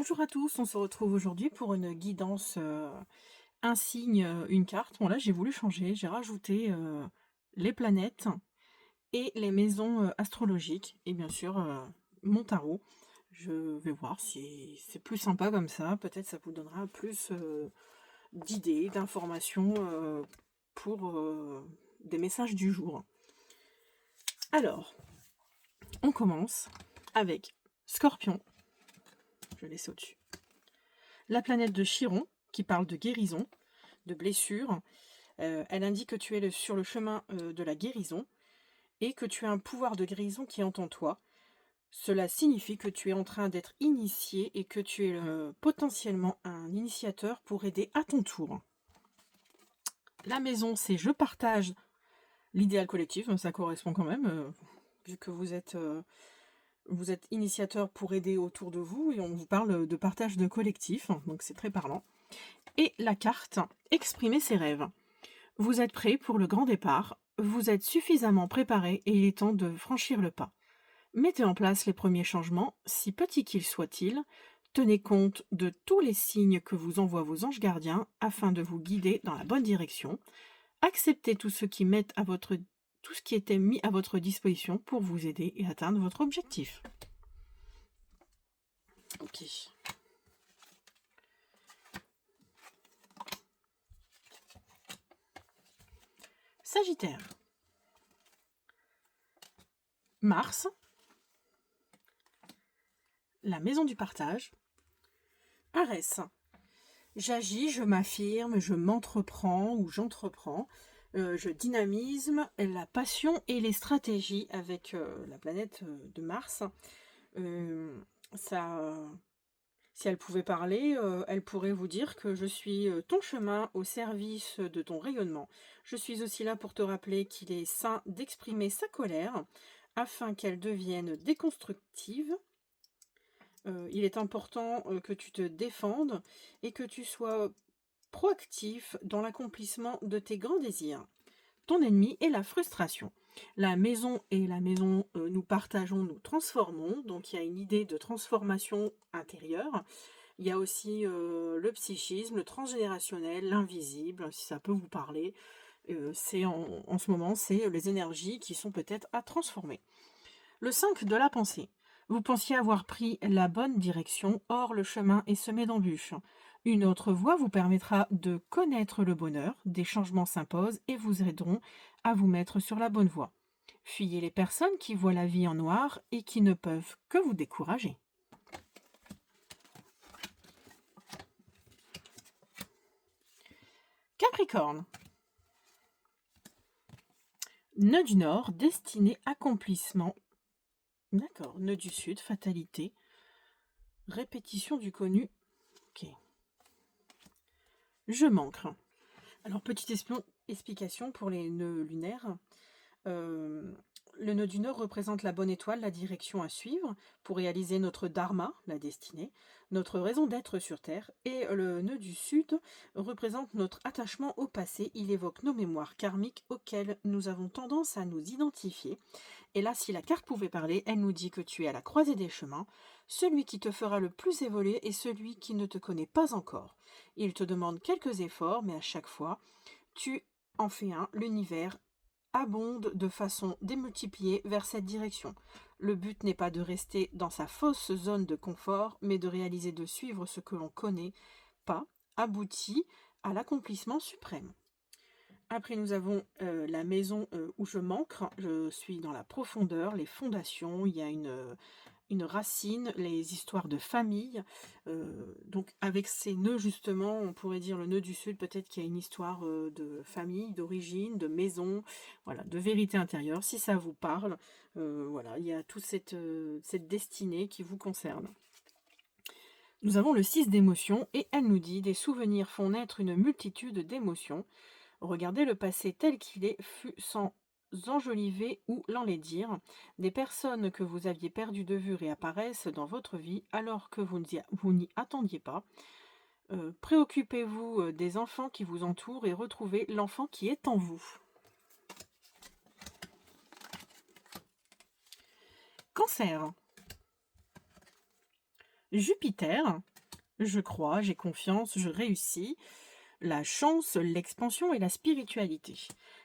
Bonjour à tous, on se retrouve aujourd'hui pour une guidance, un signe, une carte. Bon là, j'ai voulu changer, j'ai rajouté, les planètes et les maisons, astrologiques et bien sûr, mon tarot. Je vais voir si c'est plus sympa comme ça. Peut-être ça vous donnera plus, d'idées, d'informations, pour, des messages du jour. Alors, on commence avec Scorpion, je vais laisser au-dessus. La planète de Chiron, qui parle de guérison, de blessures. Elle indique que tu es sur le chemin de la guérison et que tu as un pouvoir de guérison qui est en toi. Cela signifie que tu es en train d'être initié et que tu es potentiellement un initiateur pour aider à ton tour. La maison, c'est je partage l'idéal collectif, ça correspond quand même, vu que vous êtes initiateur pour aider autour de vous et on vous parle de partage de collectif, donc c'est très parlant. Et la carte, exprimer ses rêves. Vous êtes prêt pour le grand départ, vous êtes suffisamment préparé et il est temps de franchir le pas. Mettez en place les premiers changements, si petits qu'ils soient-ils. Tenez compte de tous les signes que vous envoient vos anges gardiens afin de vous guider dans la bonne direction. Acceptez tout ce qui était mis à votre disposition pour vous aider et atteindre votre objectif. Ok. Sagittaire. Mars. La maison du partage. Arès. J'agis, je m'affirme, je m'entreprends ou j'entreprends. Je dynamise la passion et les stratégies avec la planète de Mars. Si elle pouvait parler, elle pourrait vous dire que je suis ton chemin au service de ton rayonnement. Je suis aussi là pour te rappeler qu'il est sain d'exprimer sa colère afin qu'elle devienne déconstructive. Il est important que tu te défendes et que tu sois proactif dans l'accomplissement de tes grands désirs. Ton ennemi est la frustration. La maison et la maison, nous partageons, nous transformons. Donc il y a une idée de transformation intérieure. Il y a aussi le psychisme, le transgénérationnel, l'invisible, si ça peut vous parler. C'est en ce moment, c'est les énergies qui sont peut-être à transformer. Le 5 de la pensée. Vous pensiez avoir pris la bonne direction, or le chemin est semé d'embûches. Une autre voie vous permettra de connaître le bonheur, des changements s'imposent et vous aideront à vous mettre sur la bonne voie. Fuyez les personnes qui voient la vie en noir et qui ne peuvent que vous décourager. Capricorne. Nœud du Nord, destinée, accomplissement. D'accord. Nœud du Sud, fatalité. Répétition du connu. Ok. Je manque. Alors, petite explication pour les nœuds lunaires. Le nœud du Nord représente la bonne étoile, la direction à suivre pour réaliser notre dharma, la destinée, notre raison d'être sur Terre. Et le nœud du Sud représente notre attachement au passé. Il évoque nos mémoires karmiques auxquelles nous avons tendance à nous identifier. Et là, si la carte pouvait parler, elle nous dit que tu es à la croisée des chemins. Celui qui te fera le plus évoluer est celui qui ne te connaît pas encore. Il te demande quelques efforts, mais à chaque fois, tu en fais un. L'univers abonde de façon démultipliée vers cette direction. Le but n'est pas de rester dans sa fausse zone de confort, mais de réaliser, de suivre ce que l'on connaît pas, aboutit à l'accomplissement suprême. Après, nous avons la maison où je manque. Je suis dans la profondeur, les fondations. Il y a une racine, les histoires de famille. Donc, avec ces nœuds, justement, on pourrait dire le nœud du Sud, peut-être qu'il y a une histoire de famille, d'origine, de maison, voilà, de vérité intérieure. Si ça vous parle, voilà, il y a toute cette destinée qui vous concerne. Nous avons le 6 d'émotions et elle nous dit « Des souvenirs font naître une multitude d'émotions. Regardez le passé tel qu'il est, fut sans enjoliver ou l'enlaidir. Des personnes que vous aviez perdues de vue réapparaissent dans votre vie alors que vous n'y attendiez pas. Préoccupez-vous des enfants qui vous entourent et retrouvez l'enfant qui est en vous. » Cancer. Jupiter, je crois, j'ai confiance, je réussis. La chance, l'expansion et la spiritualité.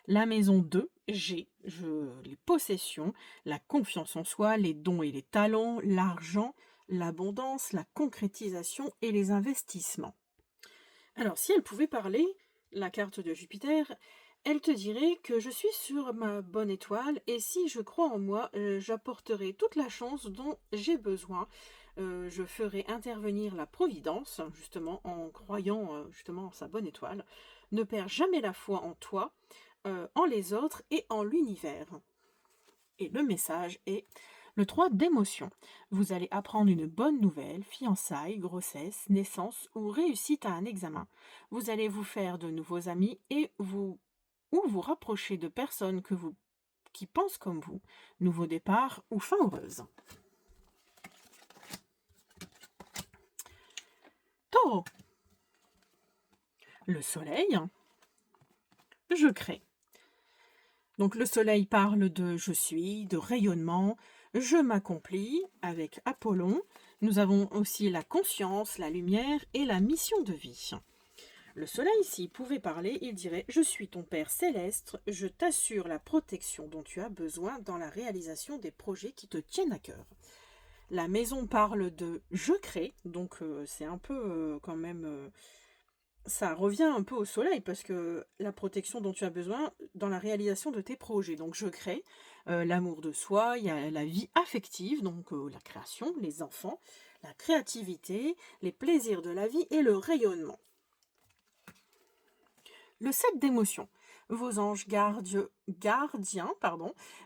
La maison 2, les possessions, la confiance en soi, les dons et les talents, l'argent, l'abondance, la concrétisation et les investissements. Alors, si elle pouvait parler, la carte de Jupiter, elle te dirait que je suis sur ma bonne étoile et si je crois en moi, j'apporterai toute la chance dont j'ai besoin. Je ferai intervenir la providence, justement, en croyant justement en sa bonne étoile. Ne perds jamais la foi en toi, en les autres et en l'univers. Et le message est le 3 d'émotion. Vous allez apprendre une bonne nouvelle, fiançailles, grossesse, naissance ou réussite à un examen. Vous allez vous faire de nouveaux amis et vous rapprocher de personnes qui pensent comme vous. Nouveau départ ou fin heureuse. Taureau. Le soleil. Je crée. Donc le soleil parle de je suis, de rayonnement, je m'accomplis avec Apollon. Nous avons aussi la conscience, la lumière et la mission de vie. Le soleil, s'il pouvait parler, il dirait « Je suis ton Père céleste, je t'assure la protection dont tu as besoin dans la réalisation des projets qui te tiennent à cœur. » La maison parle de « Je crée », donc c'est un peu quand même... ça revient un peu au soleil parce que la protection dont tu as besoin dans la réalisation de tes projets. Donc je crée l'amour de soi, il y a la vie affective, donc la création, les enfants, la créativité, les plaisirs de la vie et le rayonnement. Le 7 d'émotion. Vos anges gardiens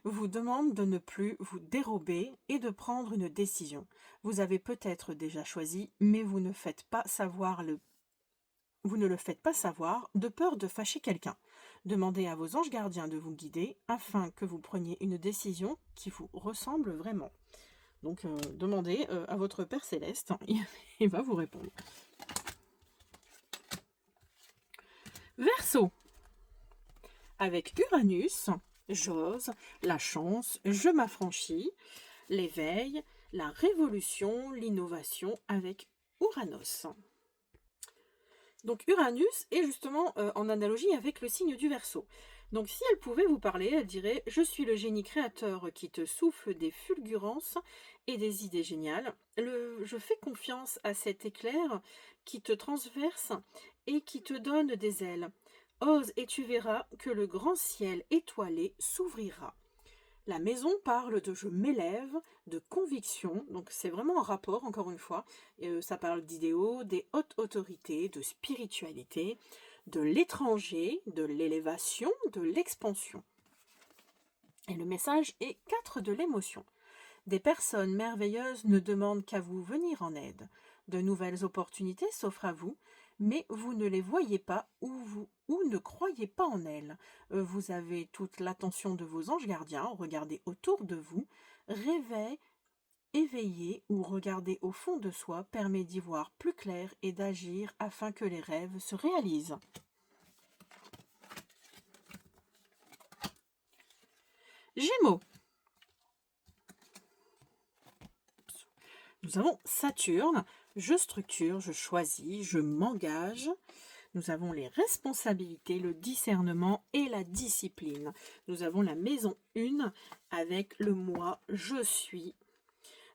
vous demandent de ne plus vous dérober et de prendre une décision. Vous avez peut-être déjà choisi, mais vous ne le faites pas savoir de peur de fâcher quelqu'un. Demandez à vos anges gardiens de vous guider afin que vous preniez une décision qui vous ressemble vraiment. Donc demandez à votre Père Céleste, il va vous répondre. Verseau. Avec Uranus, j'ose, la chance, je m'affranchis, l'éveil, la révolution, l'innovation avec Uranus. Donc Uranus est justement en analogie avec le signe du Verseau. Donc si elle pouvait vous parler, elle dirait « Je suis le génie créateur qui te souffle des fulgurances et des idées géniales. Je fais confiance à cet éclair qui te transverse et qui te donne des ailes. Ose et tu verras que le grand ciel étoilé s'ouvrira. » La maison parle de je m'élève, de conviction, donc c'est vraiment un rapport, encore une fois. Ça parle d'idéaux, des hautes autorités, de spiritualité, de l'étranger, de l'élévation, de l'expansion. Et le message est 4 de l'émotion. Des personnes merveilleuses ne demandent qu'à vous venir en aide. De nouvelles opportunités s'offrent à vous, mais vous ne les voyez pas ou ne croyez pas en elles. Vous avez toute l'attention de vos anges gardiens, regardez autour de vous, rêvez, éveillez ou regardez au fond de soi permet d'y voir plus clair et d'agir afin que les rêves se réalisent. Gémeaux. Nous avons Saturne, je structure, je choisis, je m'engage. Nous avons les responsabilités, le discernement et la discipline. Nous avons la maison 1 avec le moi je suis.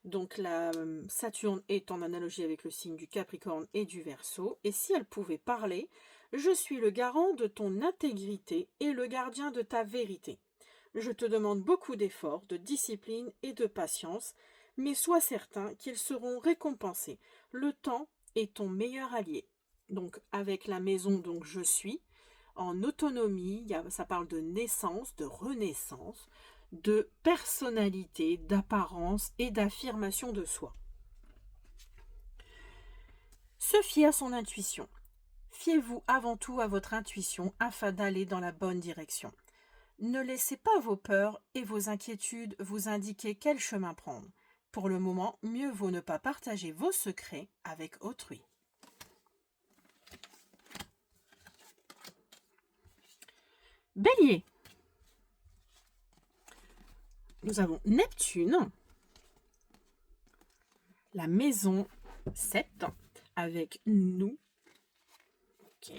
Donc la Saturne est en analogie avec le signe du Capricorne et du Verseau. Et si elle pouvait parler, je suis le garant de ton intégrité et le gardien de ta vérité. Je te demande beaucoup d'efforts, de discipline et de patience, mais sois certain qu'ils seront récompensés. Le temps est ton meilleur allié. Donc avec la maison donc je suis, en autonomie, ça parle de naissance, de renaissance, de personnalité, d'apparence et d'affirmation de soi. Se fier à son intuition. Fiez-vous avant tout à votre intuition afin d'aller dans la bonne direction. Ne laissez pas vos peurs et vos inquiétudes vous indiquer quel chemin prendre. Pour le moment, mieux vaut ne pas partager vos secrets avec autrui. Bélier. Nous avons Neptune, la maison 7, avec nous. Ok.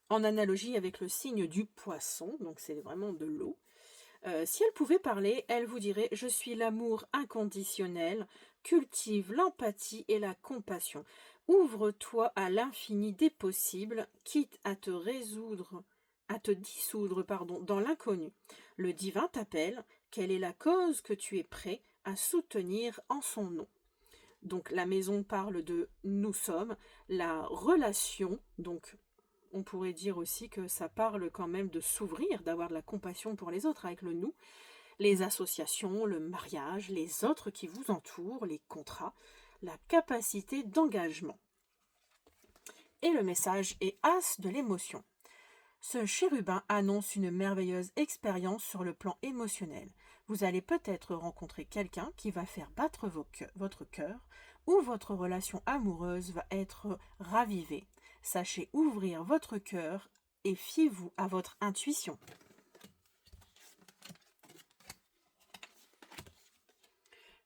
En analogie avec le signe du poisson, donc c'est vraiment de l'eau. Si elle pouvait parler, elle vous dirait « Je suis l'amour inconditionnel, cultive l'empathie et la compassion. Ouvre-toi à l'infini des possibles, quitte à te dissoudre, dans l'inconnu. Le divin t'appelle, quelle est la cause que tu es prêt à soutenir en son nom ?» Donc la maison parle de « nous sommes », la relation, donc on pourrait dire aussi que ça parle quand même de s'ouvrir, d'avoir de la compassion pour les autres avec le nous, les associations, le mariage, les autres qui vous entourent, les contrats, la capacité d'engagement. Et le message est As de l'émotion. Ce chérubin annonce une merveilleuse expérience sur le plan émotionnel. Vous allez peut-être rencontrer quelqu'un qui va faire battre votre cœur ou votre relation amoureuse va être ravivée. Sachez ouvrir votre cœur et fiez-vous à votre intuition.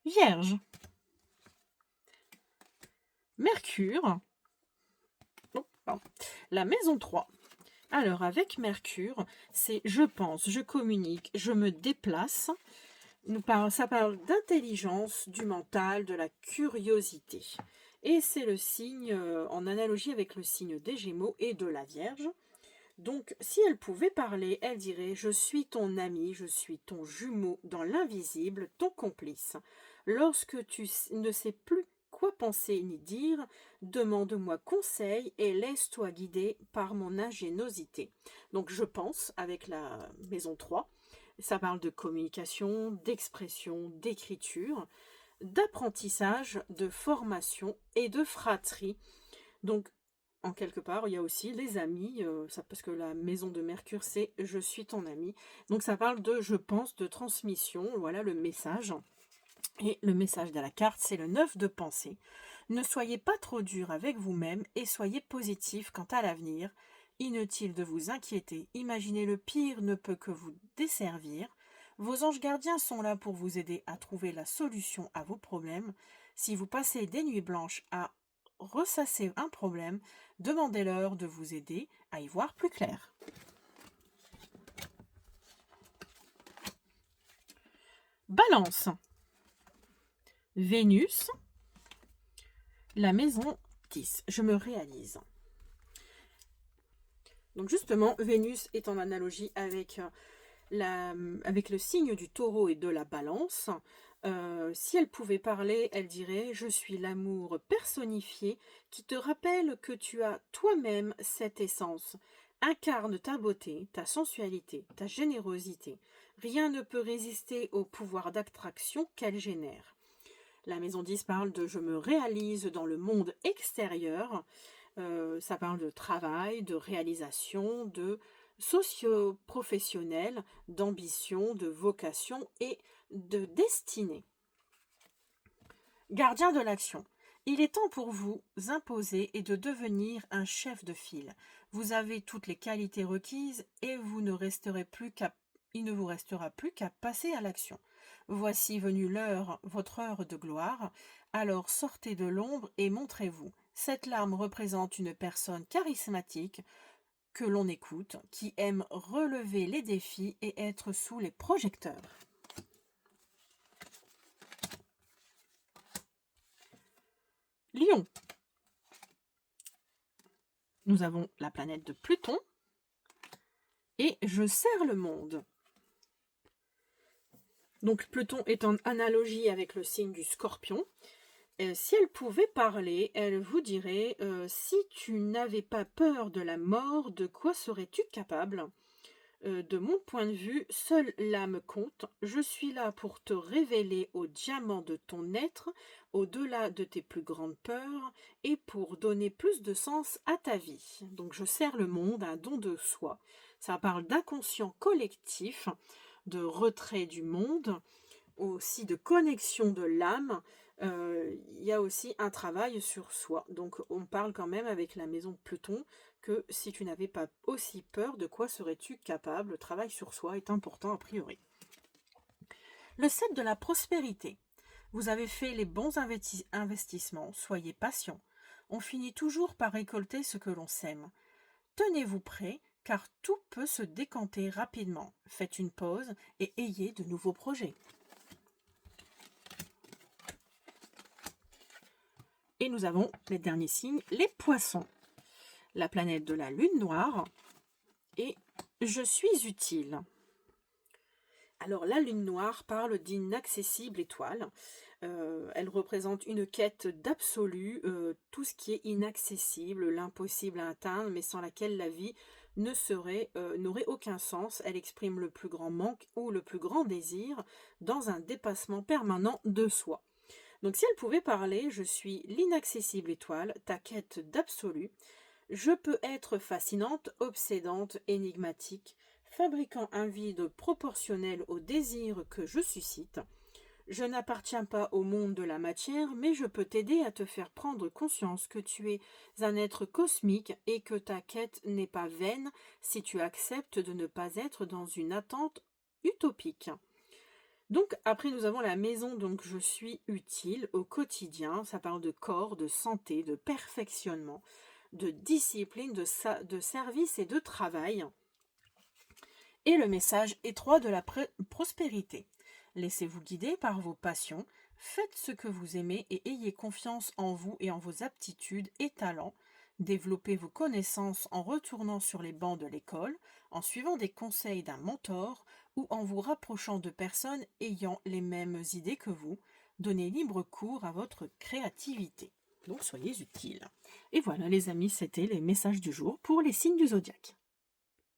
Vierge. Mercure. La maison 3. Alors, avec Mercure, c'est je pense, je communique, je me déplace. Ça parle d'intelligence, du mental, de la curiosité. Et c'est le signe, en analogie avec le signe des Gémeaux et de la Vierge. Donc, si elle pouvait parler, elle dirait « Je suis ton ami, je suis ton jumeau dans l'invisible, ton complice. Lorsque tu ne sais plus quoi penser ni dire, demande-moi conseil et laisse-toi guider par mon ingéniosité. » Donc, je pense, avec la maison 3, ça parle de communication, d'expression, d'écriture, d'apprentissage, de formation et de fratrie. Donc, en quelque part, il y a aussi les amis, parce que la maison de Mercure, c'est « je suis ton ami ». Donc, ça parle de « je pense », de transmission, voilà le message. Et le message de la carte, c'est le 9 de pensée. Ne soyez pas trop dur avec vous-même et soyez positif quant à l'avenir. Inutile de vous inquiéter, imaginez le pire ne peut que vous desservir. Vos anges gardiens sont là pour vous aider à trouver la solution à vos problèmes. Si vous passez des nuits blanches à ressasser un problème, demandez-leur de vous aider à y voir plus clair. Balance. Vénus. La maison 10. Je me réalise. Donc justement, Vénus est en analogie avec le signe du taureau et de la balance. Si elle pouvait parler, elle dirait « Je suis l'amour personnifié qui te rappelle que tu as toi-même cette essence. Incarne ta beauté, ta sensualité, ta générosité. Rien ne peut résister au pouvoir d'attraction qu'elle génère. » La maison 10 parle de « Je me réalise dans le monde extérieur ». Ça parle de travail, de réalisation, de socio-professionnel, d'ambition, de vocation et de destinée. Gardien de l'action. Il est temps pour vous imposer et de devenir un chef de file. Vous avez toutes les qualités requises et il ne vous restera plus qu'à passer à l'action. Voici venue votre heure de gloire. Alors sortez de l'ombre et montrez-vous. Cette larme représente une personne charismatique que l'on écoute, qui aime relever les défis et être sous les projecteurs. Lion. Nous avons la planète de Pluton et je sers le monde. Donc Pluton est en analogie avec le signe du Scorpion. Si elle pouvait parler, elle vous dirait si tu n'avais pas peur de la mort, de quoi serais-tu capable ? De mon point de vue, seule l'âme compte. Je suis là pour te révéler au diamant de ton être, au-delà de tes plus grandes peurs, et pour donner plus de sens à ta vie. Donc je sers le monde, un don de soi. Ça parle d'inconscient collectif, de retrait du monde, aussi de connexion de l'âme. Il y a aussi un travail sur soi. Donc on parle quand même avec la maison Pluton que si tu n'avais pas aussi peur, de quoi serais-tu capable? Le travail sur soi est important a priori. Le 7 de la prospérité. Vous avez fait les bons investissements, soyez patient. On finit toujours par récolter ce que l'on sème. Tenez-vous prêt, car tout peut se décanter rapidement. Faites une pause et ayez de nouveaux projets. Et nous avons les derniers signes, les poissons. La planète de la lune noire et je suis utile. Alors la lune noire parle d'inaccessible étoile. Elle représente une quête d'absolu, tout ce qui est inaccessible, l'impossible à atteindre, mais sans laquelle la vie n'aurait aucun sens. Elle exprime le plus grand manque ou le plus grand désir dans un dépassement permanent de soi. Donc si elle pouvait parler, je suis l'inaccessible étoile, ta quête d'absolu. Je peux être fascinante, obsédante, énigmatique, fabriquant un vide proportionnel au désir que je suscite. Je n'appartiens pas au monde de la matière, mais je peux t'aider à te faire prendre conscience que tu es un être cosmique et que ta quête n'est pas vaine si tu acceptes de ne pas être dans une attente utopique. Donc après nous avons la maison, donc je suis utile au quotidien, ça parle de corps, de santé, de perfectionnement, de discipline, de service et de travail. Et le message étroit de la prospérité. Laissez-vous guider par vos passions, faites ce que vous aimez et ayez confiance en vous et en vos aptitudes et talents. Développez vos connaissances en retournant sur les bancs de l'école, en suivant des conseils d'un mentor ou en vous rapprochant de personnes ayant les mêmes idées que vous. Donnez libre cours à votre créativité. Donc soyez utiles. Et voilà les amis, c'était les messages du jour pour les signes du zodiaque.